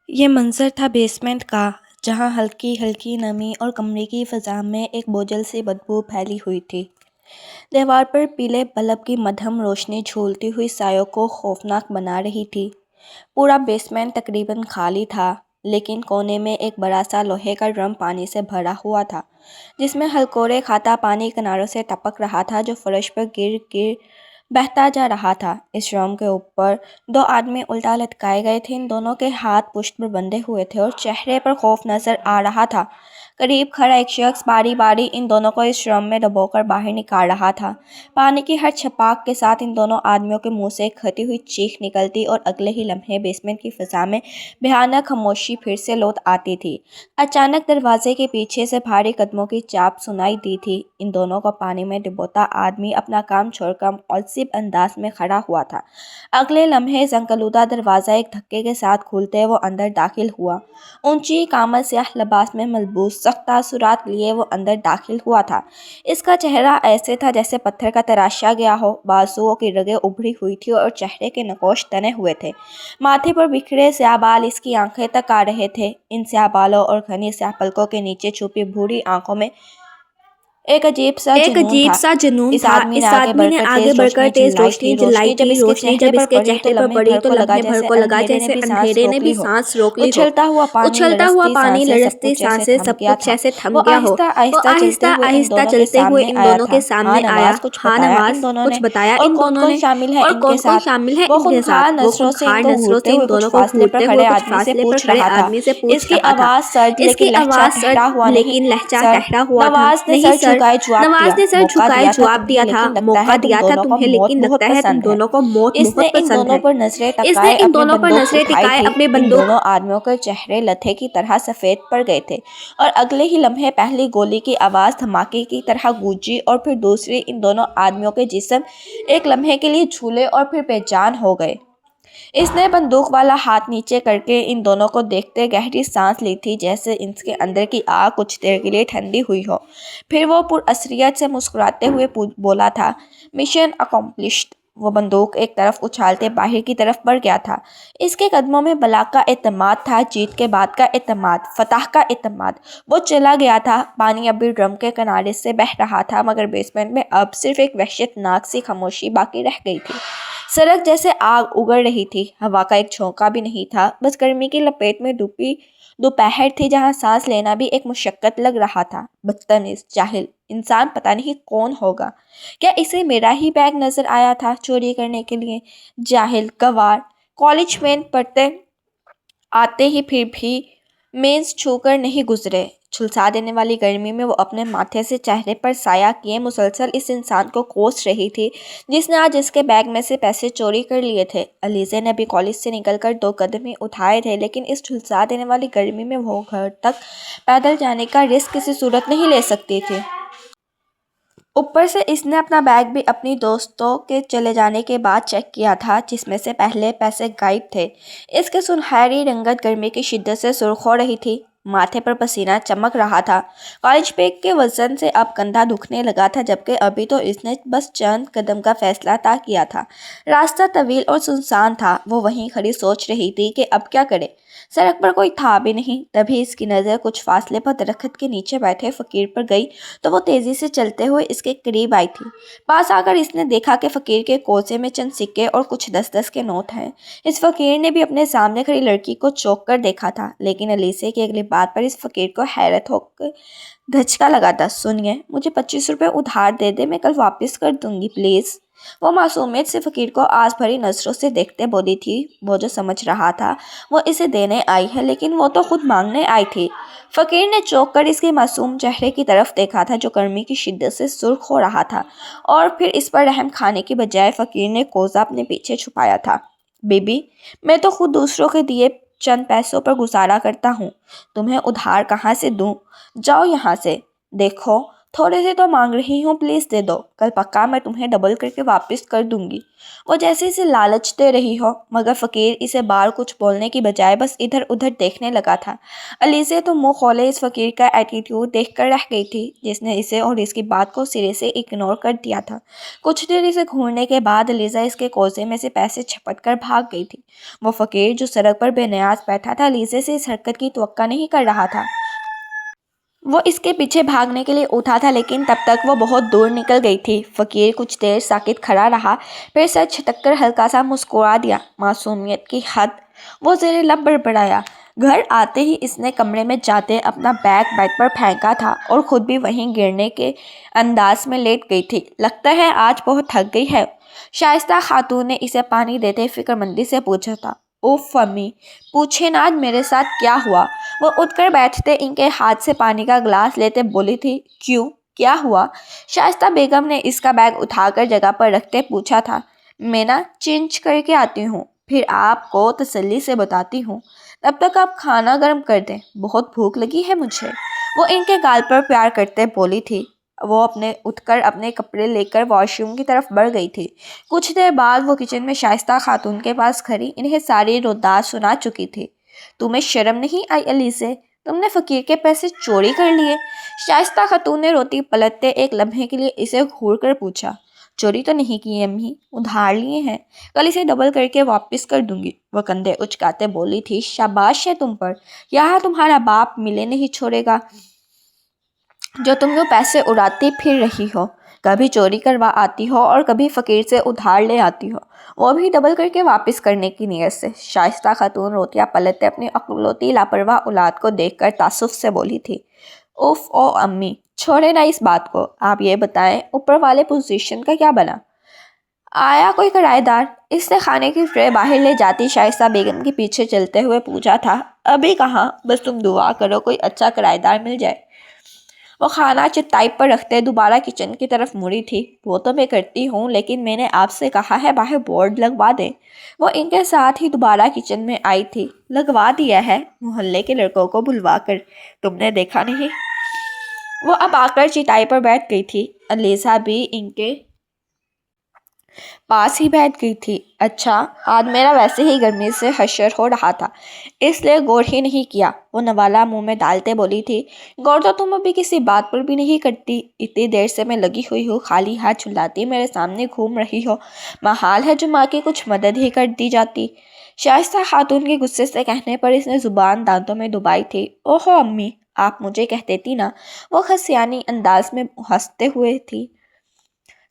ये मंजर था बेसमेंट का, जहाँ हल्की हल्की नमी और कमरे की फ़ज़ा में एक बोझल सी बदबू फैली हुई थी। दीवार पर पीले बल्ब की मध्यम रोशनी झूलती हुई सायों को खौफनाक बना रही थी। पूरा बेसमेंट तकरीबन खाली था, लेकिन कोने में एक बड़ा सा लोहे का ड्रम पानी से भरा हुआ था, जिसमें हलकोरे खाता पानी किनारों से टपक रहा था, जो फर्श पर गिर गिर बहता जा रहा था। इस ड्रम के ऊपर दो आदमी उल्टा लटकाए गए थे। इन दोनों के हाथ पुष्ट पर बंधे हुए थे और चेहरे पर खौफ नजर आ रहा था। करीब खड़ा एक शख्स बारी बारी इन दोनों को इस ड्रम में डुबोकर बाहर निकाल रहा था। पानी की हर छपाक के साथ इन दोनों आदमियों के मुंह से एक खती हुई चीख निकलती और अगले ही लम्हे बेसमेंट की फिजा में भयानक खामोशी फिर से लौट आती थी। अचानक दरवाजे के पीछे से भारी कदमों की चाप सुनाई दी थी। इन दोनों को पानी में डुबोता आदमी अपना काम छोड़कर मुअज्जिब अंदाज में खड़ा हुआ था। अगले लम्हे संकलूदा दरवाज़ा एक धक्के के साथ खुलते वो अंदर दाखिल हुआ। ऊंची कामल स्याह लिबास में मलबूस सख्त तासुरात लिए वो अंदर दाखिल हुआ था। इसका चेहरा ऐसे था जैसे पत्थर का तराशा गया हो। बाजुओं की रगें उभरी हुई थी और चेहरे के नकोश तने हुए थे। माथे पर बिखरे स्याह बाल इसकी आंखें तक आ रहे थे। इन स्याह बालों और घनी स्याह पलकों के नीचे छुपी भूरी आंखों में एक अजीब सा जुनून था। इस आदमी ने आगे बढ़कर तेज रोशनी जलाई थी। रोशनी जब इसके चेहरे पर पड़ी तो लम्हे भर को लगा जैसे अंधेरे ने भी सांस रोक ली हो। उछलता हुआ पानी लड़खती सांसें सब कुछ जैसे थम गया हो। वो आहिस्ता आहिस्ता चलते हुए इन दोनों के सामने आया। हाँ नवाज, कुछ बताया इन दोनों ने, और कौन कौन शामिल है इनके साथ। वो खूंखार नजरों से इन दोनों को घूरते हुए कुछ फासले पर खड़े आदमी से पूछ रहा था। इसकी आवाज सर्द लेकिन लहजा ठहरा हुआ था। नहीं सर, नवाज ने सर झुकाए जवाब दिया था। मौका दिया था तुम्हें, लेकिन लगता है तुम दोनों को मौत बहुत पसंद है। इसने इन दोनों पर नजरें टिकाए अपनी बंदूक। दोनों आदमियों के चेहरे लथे की तरह सफेद पड़ गए थे और अगले ही लम्हे पहली गोली की आवाज धमाके की तरह गूंजी और फिर दूसरी। इन दोनों आदमियों के जिस्म एक लम्हे के लिए झूले और फिर बेजान हो गए। इसने बंदूक वाला हाथ नीचे करके इन दोनों को देखते गहरी सांस ली थी, जैसे इनके अंदर की आग कुछ देर के लिए ठंडी हुई हो। फिर वो पुरअसरियत से मुस्कुराते हुए बोला था, मिशन अकम्प्लिश्ड। वो बंदूक एक तरफ उछालते बाहर की तरफ बढ़ गया था। इसके कदमों में बला का एतमाद था, जीत के बाद का एतमाद, फतह का एतमाद। वो चला गया था। पानी अब भी ड्रम के किनारे से बह रहा था, मगर बेसमेंट में अब सिर्फ एक वहशतनाक सी खामोशी बाकी रह गई थी। सड़क जैसे आग उगड़ रही थी। हवा का एक झोंका भी नहीं था, बस गर्मी की लपेट में डूबी दोपहर थी, जहां सांस लेना भी एक मुशक्कत लग रहा था। बदतमीज, जाहिल इंसान, पता नहीं कौन होगा। क्या इसे मेरा ही बैग नजर आया था चोरी करने के लिए? जाहिल, गवार, कॉलेज में पढ़ते आते ही फिर भी मेंस छूकर नहीं गुजरे। झुलसा देने वाली गर्मी में वो अपने माथे से चेहरे पर साया किए मुसलसल इस इंसान को कोस रही थी, जिसने आज इसके बैग में से पैसे चोरी कर लिए थे। अलीज़े ने भी कॉलेज से निकलकर 2 कदम ही उठाए थे, लेकिन इस झुलसा देने वाली गर्मी में वो घर तक पैदल जाने का रिस्क किसी सूरत नहीं ले सकती थी। ऊपर से इसने अपना बैग भी अपनी दोस्तों के चले जाने के बाद चेक किया था, जिसमें से पहले पैसे गायब थे। इसके सुनहरी रंगत गर्मी की शिद्दत से सुर्ख हो रही थी। माथे पर पसीना चमक रहा था। कॉलेज बैग के वजन से अब कंधा दुखने लगा था, जबकि अभी तो इसने बस चंद कदम का फैसला तय किया था। रास्ता तवील और सुनसान था। वो वहीं खड़ी सोच रही थी कि अब क्या करे। सड़क पर कोई था भी नहीं। तभी इसकी नज़र कुछ फासले पर दरख्त के नीचे बैठे फकीर पर गई, तो वो तेजी से चलते हुए इसके करीब आई थी। पास आकर इसने देखा कि फकीर के कोसे में चंद सिक्के और कुछ 10-10 के नोट हैं। इस फकीर ने भी अपने सामने खड़ी लड़की को चौंक कर देखा था, लेकिन अलीसे की अगली बात पर इस फकीर को हैरत होकर धचका लगा था। सुनिए, मुझे 25 रुपये उधार दे दे, मैं कल वापस कर दूंगी प्लीज़। वो मासूमियत से फकीर को आस भरी नजरों से देखते बोली थी। वो जो समझ रहा था वो इसे देने आई है, लेकिन वो तो खुद मांगने आई थी। फकीर ने चौंक कर इसके मासूम चेहरे की तरफ देखा था, जो गर्मी की शिद्दत से सुर्ख हो रहा था, और फिर इस पर रहम खाने की बजाय फकीर ने कोसा अपने पीछे छुपाया था। बीबी, मैं तो खुद दूसरों के दिए चंद पैसों पर गुजारा करता हूँ, तुम्हें उधार कहाँ से दूँ? जाओ यहाँ से। देखो, थोड़े से तो मांग रही हूँ, प्लीज़ दे दो, कल पक्का मैं तुम्हें डबल करके वापस कर दूंगी। वो जैसे इसे लालच दे रही हो, मगर फ़कीर इसे बार कुछ बोलने की बजाय बस इधर उधर देखने लगा था। अलीज़ा तो मुँह खोले इस फ़कीर का एटीट्यूड देखकर रह गई थी, जिसने इसे और इसकी बात को सिरे से इग्नोर कर दिया था। कुछ देर इसे घूरने के बाद अलीज़ा इसके कोसे में से पैसे झपट कर भाग गई थी। वो फ़कीर जो सड़क पर बेनियाज बैठा था, अलीज़ा से इस हरकत की तवक्का नहीं कर रहा था। वो इसके पीछे भागने के लिए उठा था, लेकिन तब तक वो बहुत दूर निकल गई थी। फ़कीर कुछ देर साकित खड़ा रहा, फिर सर झटक कर हल्का सा मुस्कुरा दिया। मासूमियत की हद। वो ज़ेरे लब बड़बड़ाया। घर आते ही इसने कमरे में जाते अपना बैग बेड पर फेंका था और ख़ुद भी वहीं गिरने के अंदाज में लेट गई थी। लगता है आज बहुत थक गई है, शाइस्ता खातून ने इसे पानी देते फिक्रमंदी से पूछा था। उफ़ अम्मी, पूछे ना आज मेरे साथ क्या हुआ। वो उठकर बैठते इनके हाथ से पानी का गिलास लेते बोली थी। क्यों, क्या हुआ? शाइस्ता बेगम ने इसका बैग उठाकर जगह पर रखते पूछा था। मैं ना चेंज करके आती हूँ, फिर आपको तसल्ली से बताती हूँ। तब तक आप खाना गर्म कर दें, बहुत भूख लगी है मुझे। वो इनके गाल पर प्यार करते बोली थी। वो उठकर अपने कपड़े लेकर वॉशरूम की तरफ बढ़ गई थी। कुछ देर बाद वो किचन में शाइस्ता खातून के पास खड़ी इन्हें सारी रोदात सुना चुकी थी। तुम्हें शर्म नहीं आई अलीज़ा? तुमने फ़कीर के पैसे चोरी कर लिए? शाइस्ता खातून ने रोटी पलटते एक लम्हे के लिए इसे घूर कर पूछा। चोरी तो नहीं की अम्मी, उधार लिए हैं, कल इसे डबल करके वापस कर दूंगी। वह कंधे उचकाते बोली थी। शाबाश है तुम पर, यहाँ तुम्हारा बाप मिले नहीं छोड़ेगा जो तुम यूँ पैसे उड़ाती फिर रही हो। कभी चोरी करवा आती हो और कभी फ़कीर से उधार ले आती हो, वो भी डबल करके वापस करने की नीयत से। शाइस्ता खातून रोटियां पलटते अपनी अकलौती लापरवाह औलाद को देखकर तासुफ से बोली थी। उफ़ ओ अम्मी, छोड़े ना इस बात को। आप ये बताएं, ऊपर वाले पोजीशन का क्या बना? आया कोई किराएदार? इसने खाने की ट्रे बाहर ले जाती शाइस्ता बेगम के पीछे चलते हुए पूछा था। अभी कहाँ, बस तुम दुआ करो कोई अच्छा किराएदार मिल जाए। वो खाना चटाई पर रखते दोबारा किचन की तरफ मुड़ी थी। वो तो मैं करती हूँ, लेकिन मैंने आपसे कहा है बाहर बोर्ड लगवा दें। वो इनके साथ ही दोबारा किचन में आई थी। लगवा दिया है, मोहल्ले के लड़कों को बुलवा कर, तुमने देखा नहीं? वो अब आकर चटाई पर बैठ गई थी। अलीज़ा भी इनके पास ही बैठ गई थी। अच्छा, आज मेरा वैसे ही गर्मी से हशर हो रहा था, इसलिए गौर ही नहीं किया। वो नवाला मुंह में डालते बोली थी। गौर तो तुम अभी किसी बात पर भी नहीं करती। इतनी देर से मैं लगी हुई हूँ, खाली हाथ झुलाती मेरे सामने घूम रही हो। महाल है जो माँ की कुछ मदद ही कर दी जाती। शाइस्ता खातून के गुस्से से कहने पर इसने जुबान दांतों में दबाई थी। ओहो अम्मी, आप मुझे कह देती ना। वो खसियानी अंदाज में हंसते हुए थी।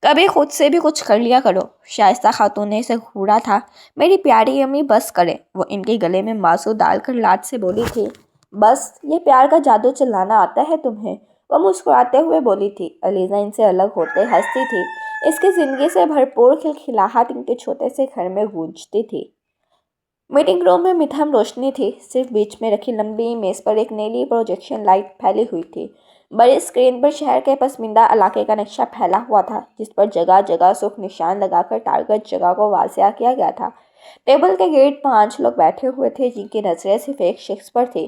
कभी खुद से भी कुछ कर लिया करो। शाइस्ता खातून ने इसे घूरा था। मेरी प्यारी अम्मी बस करें। वो इनके गले में मासू डालकर लाड से बोली थी। बस ये प्यार का जादू चलाना आता है तुम्हें? वो मुस्कुराते हुए बोली थी। अलीज़ा इनसे अलग होते हंसती थी। इसकी ज़िंदगी से भरपूर खिलखिलाहट इनके छोटे से घर में गूंजती थी। मीटिंग रूम में मध्यम रोशनी थी। सिर्फ बीच में रखी लंबी मेज पर एक नीली प्रोजेक्शन लाइट फैली हुई थी। बड़ी स्क्रीन पर शहर के पसमानदा इलाके का नक्शा फैला हुआ था, जिस पर जगह जगह सुख निशान लगाकर टारगेट जगह को वाज़िया किया गया था। टेबल के गेट 5 लोग बैठे हुए थे, जिनकी नजरें सिर्फ एक शख्स पर थी।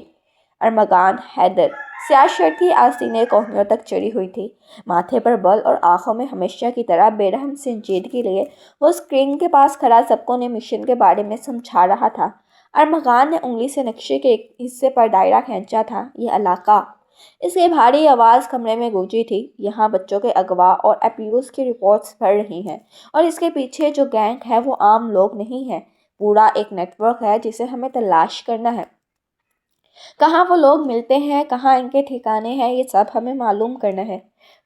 अरमगान हैदर। स्याह शर्ट की आस्तीनें कोहनियों तक चढ़ी हुई थी। माथे पर बल और आंखों में हमेशा की तरह बेरहम संजीदगी लिए वो स्क्रीन के पास खड़ा सबको ने मिशन के बारे में समझा रहा था। अरमगान ने उंगली से नक्शे के एक हिस्से पर दायरा खींचा था। यह इलाका। इसकी भारी आवाज़ कमरे में गूंजी थी। यहाँ बच्चों के अगवा और अब्यूज़ की रिपोर्ट्स बढ़ रही हैं, और इसके पीछे जो गैंग है वो आम लोग नहीं है, पूरा एक नेटवर्क है जिसे हमें तलाश करना है। कहाँ वो लोग मिलते हैं, कहाँ इनके ठिकाने हैं, ये सब हमें मालूम करना है।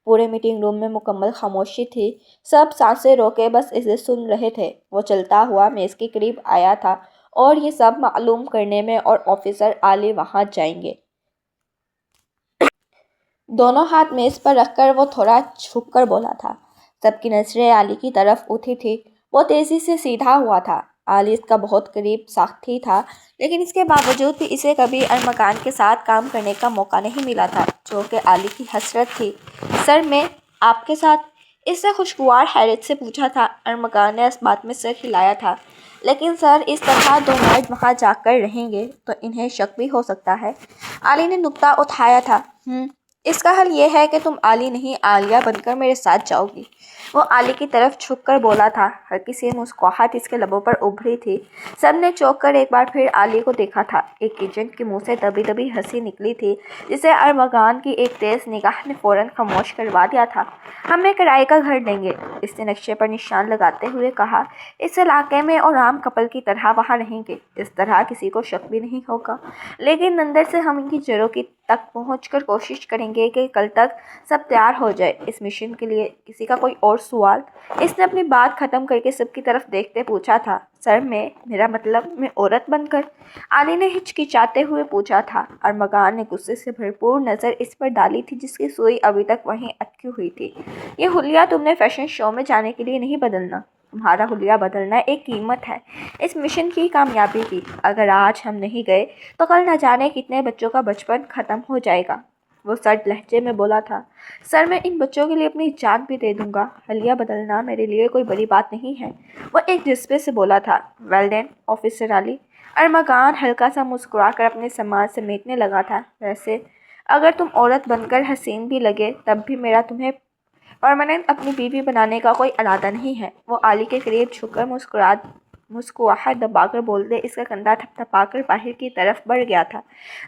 पूरे मीटिंग रूम में मुकम्मल खामोशी थी। सब सांसें रोके बस इसे सुन रहे थे। वो चलता हुआ मेज़ के करीब आया था और ये सब मालूम करने में, और ऑफिसर आली वहाँ जाएंगे। दोनों हाथ मेज़ पर रखकर वो थोड़ा झुककर बोला था। सबकी नजरें आली की तरफ उठी थी। वो तेज़ी से सीधा हुआ था। आली इसका बहुत करीब साथी था, लेकिन इसके बावजूद भी इसे कभी अरमगान के साथ काम करने का मौका नहीं मिला था, जो कि आली की हसरत थी। सर, मैं आपके साथ? इससे खुशगवार हैरत से पूछा था। अरमगान ने इस बात में सिर हिलाया था। लेकिन सर, इस तरह दो मर्द वहाँ जाकर रहेंगे तो इन्हें शक भी हो सकता है। आली ने नुक्ता उठाया था। اس کا حل یہ ہے کہ تم علی نہیں عالیہ بن کر میرے ساتھ جاؤ گی۔ وہ علی کی طرف جھک کر بولا تھا۔ ہلکی سی مسکراہٹ اس کے لبوں پر ابھری تھی۔ سب نے چونک کر ایک بار پھر علی کو دیکھا تھا۔ ایک ایجنٹ کے منہ سے دبی دبی ہنسی نکلی تھی جسے ارمغان کی ایک تیز نگاہ نے فوراً خاموش کروا دیا تھا۔ ہم ایک کرائے کا گھر دیں گے، اس نے نقشے پر نشان لگاتے ہوئے کہا۔ اس علاقے میں اور عام کپل کی طرح وہاں رہیں گے، اس طرح کسی کو شک بھی نہیں ہوگا، لیکن اندر سے ہم ان کی جڑوں کی تک پہنچ کر کوشش کریں گے کہ کل تک سب تیار ہو جائے۔ اس مشن کے لیے کسی کا کوئی اور سوال؟ اس نے اپنی بات ختم کر کے سب کی طرف دیکھتے پوچھا تھا۔ سر میرا مطلب میں عورت بن کر؟ علی نے ہچکچاتے ہوئے پوچھا تھا۔ ارمغان نے غصے سے بھرپور نظر اس پر ڈالی تھی جس کی سوئی ابھی تک وہیں اٹکی ہوئی تھی۔ یہ حلیہ تم نے فیشن شو میں جانے کے لیے نہیں بدلنا، تمہارا حلیہ بدلنا ایک قیمت ہے اس مشن کی کامیابی کی۔ اگر آج ہم نہیں گئے تو کل نہ جانے کتنے بچوں کا بچپن ختم ہو جائے گا۔ وہ سرد لہجے میں بولا تھا۔ سر میں ان بچوں کے لیے اپنی جان بھی دے دوں گا، حلیہ بدلنا میرے لیے کوئی بڑی بات نہیں ہے، وہ ایک جذبے سے بولا تھا۔ ویل دین آفیسر علی۔ ارمغان ہلکا سا مسکرا کر اپنے سامان سمیٹنے لگا تھا۔ ویسے اگر تم عورت بن کر حسین بھی لگے تب بھی میرا تمہیں پرماننٹ اپنی بیوی بنانے کا کوئی ارادہ نہیں ہے۔ وہ علی کے قریب جھک کر مسکراہٹ دبا کر بولتے اس کا کندھا تھپتھپا کر باہر کی طرف بڑھ گیا تھا،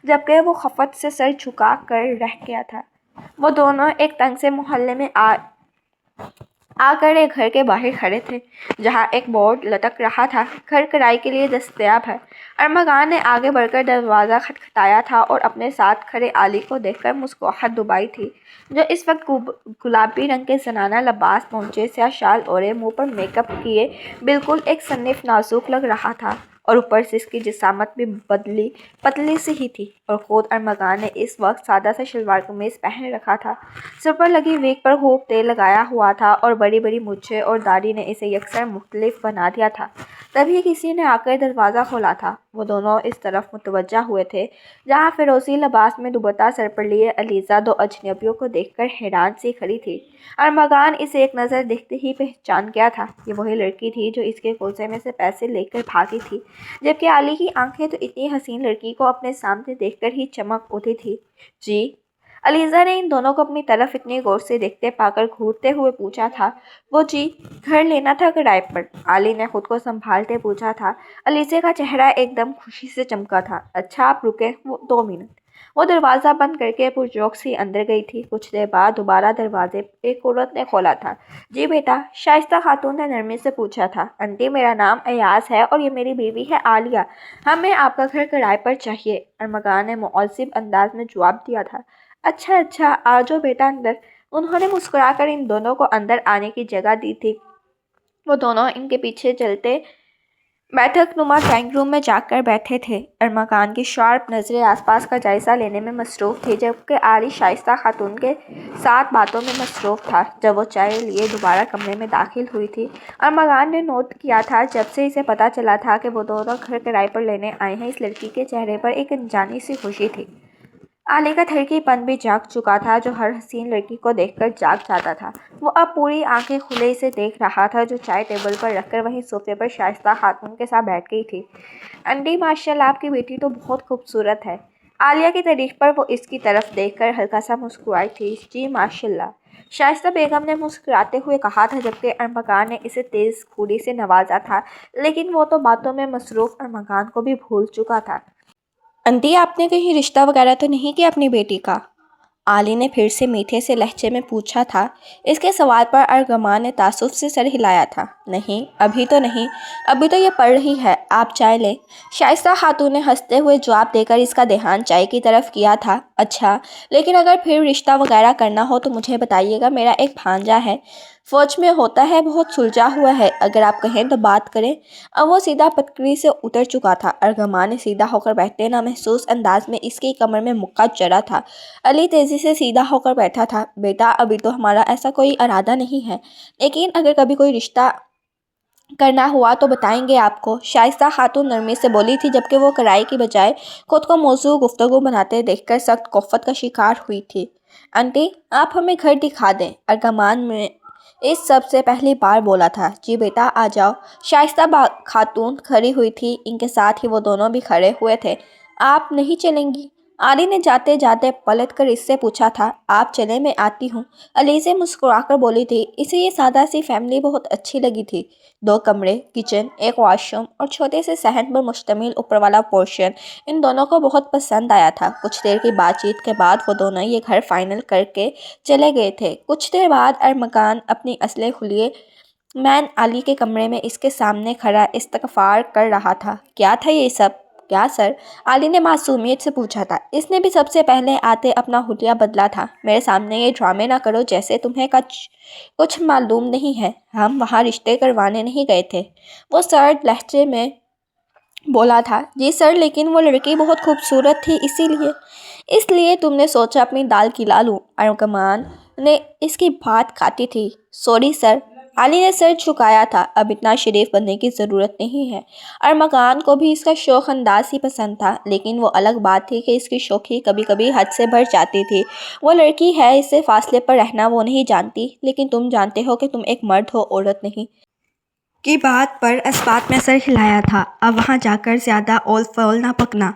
جبکہ وہ خفت سے سر جھکا کر رہ گیا تھا۔ وہ دونوں ایک تنگ سے محلے میں آ کر ایک گھر کے باہر کھڑے تھے جہاں ایک بورڈ لٹک رہا تھا، گھر کرائے کے لیے دستیاب ہے۔ ارمغان نے آگے بڑھ کر دروازہ کھٹکھٹایا تھا اور اپنے ساتھ کھڑے علی کو دیکھ کر مسکراہٹ دبائی تھی، جو اس وقت گلابی رنگ کے زنانہ لباس پہنچے، سیاہ شال اوڑھے، منہ پر میک اپ کیے بالکل ایک صنف نازک لگ رہا تھا، اور اوپر سے اس کی جسامت بھی پتلی سی ہی تھی، اور خود ارمغان نے اس وقت سادہ سا شلوار قمیض پہن رکھا تھا۔ سر پر لگی ویگ پر خوب تیل لگایا ہوا تھا اور بڑی بڑی مونچھیں اور داڑھی نے اسے یکسر مختلف بنا دیا تھا۔ تبھی کسی نے آ کر دروازہ کھولا تھا۔ وہ دونوں اس طرف متوجہ ہوئے تھے جہاں فیروزی لباس میں دوپٹہ سر پر لیے علیزہ دو اجنبیوں کو دیکھ کر حیران سی کھڑی تھی۔ ارمغان اسے ایک نظر دیکھتے ہی پہچان گیا تھا۔ یہ وہی لڑکی تھی جو اس کے کوزے میں سے پیسے لے کر بھاگی تھی، جبکہ علی کی آنکھیں تو اتنی حسین لڑکی کو اپنے سامنے دیکھ کر ہی چمک اٹھی تھی۔ جی؟ علیزہ نے ان دونوں کو اپنی طرف اتنی غور سے دیکھتے پا کر گھورتے ہوئے پوچھا تھا۔ وہ جی، گھر لینا تھا کرائے پر، علی نے خود کو سنبھالتے پوچھا تھا۔ علیزہ کا چہرہ ایک دم خوشی سے چمکا تھا۔ اچھا آپ رکیں 2 منٹ۔ وہ دروازہ بند کر کے پرجوش سی اندر گئی تھی۔ کچھ دیر بعد دوبارہ دروازے ایک عورت نے کھولا تھا۔ جی بیٹا، شائستہ خاتون نے نرمی سے پوچھا تھا۔ آنٹی میرا نام ایاز ہے اور یہ میری بیوی ہے عالیہ، ہمیں آپ کا گھر کرائے پر چاہیے، ارمغان نے معذب انداز میں جواب دیا تھا۔ اچھا آ جاؤ بیٹا اندر۔ انہوں نے مسکرا کر ان دونوں کو اندر آنے کی جگہ دی تھی۔ وہ دونوں ان کے پیچھے چلتے بیٹھک نما ڈرائنگ روم میں جا کر بیٹھے تھے۔ ارمغان کی شارپ نظریں آس پاس کا جائزہ لینے میں مصروف تھی، جبکہ علی شائستہ خاتون کے ساتھ باتوں میں مصروف تھا۔ جب وہ چائے لیے دوبارہ کمرے میں داخل ہوئی تھی، ارمغان نے نوٹ کیا تھا جب سے اسے پتہ چلا تھا کہ وہ دونوں گھر کرائے پر لینے آئے ہیں، اس لڑکی کے چہرے پر ایک انجانی سی خوشی تھی۔ علی کا تھرکی پن بھی جاگ چکا تھا جو ہر حسین لڑکی کو دیکھ کر جاگ جاتا تھا۔ وہ اب پوری آنکھیں کھلے اسے دیکھ رہا تھا جو چائے ٹیبل پر رکھ کر وہیں صوفے پر شائستہ خاتون کے ساتھ بیٹھ گئی تھی۔ آنٹی ماشاءاللہ آپ کی بیٹی تو بہت خوبصورت ہے۔ عالیہ کی تعریف پر وہ اس کی طرف دیکھ کر ہلکا سا مسکرائی تھی۔ جی ماشاءاللہ، شائستہ بیگم نے مسکراتے ہوئے کہا تھا، جبکہ ارمغان نے اسے تیز گھوڑی سے نوازا تھا، لیکن وہ تو باتوں میں مصروف ارمغان کو بھی بھول چکا تھا۔ آنٹی آپ نے کہیں رشتہ وغیرہ تو نہیں کیا اپنی بیٹی کا؟ علی نے پھر سے میٹھے سے لہجے میں پوچھا تھا۔ اس کے سوال پر ارمغان نے تعصب سے سر ہلایا تھا۔ نہیں، ابھی تو نہیں، ابھی تو یہ پڑھ رہی ہے، آپ چائے لیں۔ شائستہ خاتون نے ہنستے ہوئے جواب دے کر اس کا دھیان چائے کی طرف کیا تھا۔ اچھا، لیکن اگر پھر رشتہ وغیرہ کرنا ہو تو مجھے بتائیے گا، میرا ایک بھانجا ہے، فوج میں ہوتا ہے، بہت سلجھا ہوا ہے، اگر آپ کہیں تو بات کریں۔ اب وہ سیدھا پٹری سے اتر چکا تھا۔ ارمغان نے سیدھا ہو کر بیٹھتے نامحسوس انداز میں اس کی کمر میں مکہ چڑھا تھا۔ علی تیزی سے سیدھا ہو کر بیٹھا تھا۔ بیٹا ابھی تو ہمارا ایسا کوئی ارادہ نہیں ہے، لیکن اگر کبھی کوئی رشتہ کرنا ہوا تو بتائیں گے آپ کو، شائستہ خاتون نرمی سے بولی تھی، جبکہ وہ کرائے کی بجائے خود کو موضوع گفتگو بناتے دیکھ کر سخت کوفت کا شکار ہوئی تھی۔ آنٹی آپ ہمیں گھر دکھا دیں، ارمغان میں اس سب سے پہلی بار بولا تھا۔ جی بیٹا آ جاؤ۔ شائستہ خاتون کھڑی ہوئی تھی، ان کے ساتھ ہی وہ دونوں بھی کھڑے ہوئے تھے۔ آپ نہیں چلیں گی؟ आली ने जाते जाते पलट कर इससे पूछा था, आप चले मैं आती हूँ। अलीज़ा मुस्कुराकर बोली थी। इसे ये सादा सी फैमिली बहुत अच्छी लगी थी। 2 कमरे, किचन, एक वॉशरूम और छोटे से सहन पर मुश्तमिल ऊपर वाला पोर्शन इन दोनों को बहुत पसंद आया था। कुछ देर की बातचीत के बाद वो दोनों ये घर फाइनल करके चले गए थे। कुछ देर बाद अरमकान अपनी असली हुलिये मैन अली के कमरे में इसके सामने खड़ा इस्तगफार कर रहा था। क्या था ये सब? क्या सर? अली ने मासूमियत से पूछा था। इसने भी सबसे पहले आते अपना हुलिया बदला था। मेरे सामने ये ड्रामे ना करो जैसे तुम्हें कुछ मालूम नहीं है। हम वहाँ रिश्ते करवाने नहीं गए थे। वो सर्द लहजे में बोला था। जी सर, लेकिन वो लड़की बहुत खूबसूरत थी, इसलिए तुमने सोचा अपनी दाल खिला लूं। अरकमान ने इसकी बात खाती थी। Sorry sir. अली ने सर झुकाया था। अब इतना शरीफ बनने की ज़रूरत नहीं है। अरमकान को भी इसका शौक अंदाज ही पसंद था, लेकिन वो अलग बात थी कि इसकी शौकी कभी कभी हद से बढ़ जाती थी। वो लड़की है, इससे फासले पर रहना वो नहीं जानती, लेकिन तुम जानते हो कि तुम एक मर्द हो, औरत नहीं। की बात पर इस्बात में सर हिलाया था। अब वहाँ जाकर ज़्यादा ओल फौल ना पकना।